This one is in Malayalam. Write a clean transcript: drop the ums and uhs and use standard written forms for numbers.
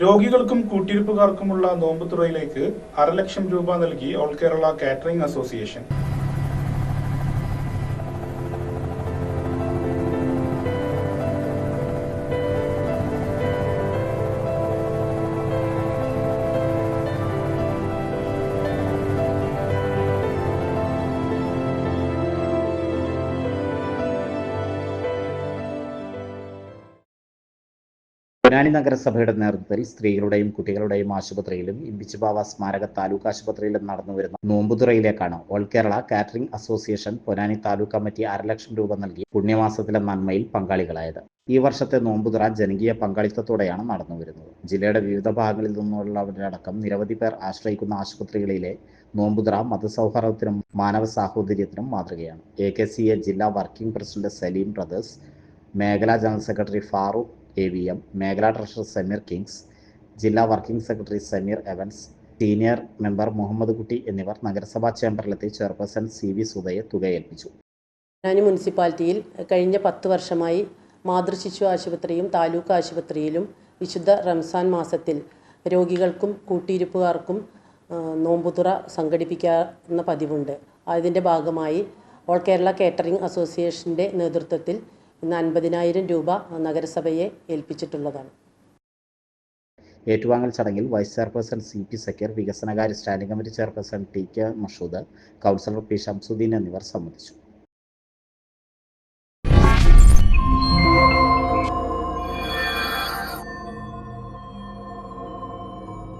രോഗികൾക്കും കൂട്ടിരിപ്പുകാർക്കുമുള്ള നോമ്പുതുറയിലേക്ക് 1,00,000 രൂപ നൽകി all Kerala catering association. Ponnani നഗരസഭയുടെ നേതൃത്വത്തിൽ സ്ത്രീകളുടെയും കുട്ടികളുടെയും ആശുപത്രിയിലും ഇമ്പിച്ചിബാവ സ്മാരക താലൂക്ക് ആശുപത്രിയിലും നടന്നുവരുന്ന നോമ്പുതുറയിലേക്കാണ് all Kerala catering association Ponnani taluk committee 1,00,000 രൂപ നൽകി പുണ്യമാസത്തിലെ നന്മയിൽ പങ്കാളികളായത്. ഈ വർഷത്തെ നോമ്പുതുറ ജനകീയ പങ്കാളിത്തത്തോടെയാണ് നടന്നുവരുന്നത്. ജില്ലയുടെ വിവിധ ഭാഗങ്ങളിൽ നിന്നുള്ളവരടക്കം നിരവധി പേർ ആശ്രയിക്കുന്ന ആശുപത്രികളിലെ നോമ്പുതുറ മതസൗഹാർദ്ദത്തിനും മാനവ സാഹോദര്യത്തിനും മാതൃകയാണ്. AKCA ജില്ലാ വർക്കിംഗ് പ്രസിഡന്റ് സലീം ബ്രദേഴ്സ്, മേഖലാ ജനറൽ സെക്രട്ടറി ഫാറൂഖ് AVM, മേഖലാ ട്രഷറർ സമീർ കിങ്സ്, ജില്ലാ working secretary Sameer Evans, senior member Muhammad Kutty എന്നിവർ നഗരസഭാ ചേംബറിലെത്തി ചെയർപേഴ്സൺ CV സുധയെ തുക ഏൽപ്പിച്ചു. പൊന്നാനി മുനിസിപ്പാലിറ്റിയിൽ കഴിഞ്ഞ 10 വർഷമായി മാതൃശിശു ആശുപത്രിയും താലൂക്ക് ആശുപത്രിയിലും വിശുദ്ധ റംസാൻ മാസത്തിൽ രോഗികൾക്കും കൂട്ടിയിരിപ്പുകാർക്കും നോമ്പുതുറ സംഘടിപ്പിക്കുന്ന പതിവുണ്ട്. അതിൻ്റെ ഭാഗമായി ഓൾ കേരള കാറ്ററിംഗ് അസോസിയേഷൻ്റെ നേതൃത്വത്തിൽ ഇന്ന് 50,000 രൂപ നഗരസഭയെ ഏൽപ്പിച്ചിട്ടുള്ളതാണ്. ഏറ്റുവാങ്ങൽ ചടങ്ങിൽ വൈസ് ചെയർപേഴ്സൺ CP സക്കീർ, വികസനകാര്യ standing committee chairperson TK Mashood, councillor P Shamsuddin എന്നിവർ സംബന്ധിച്ചു.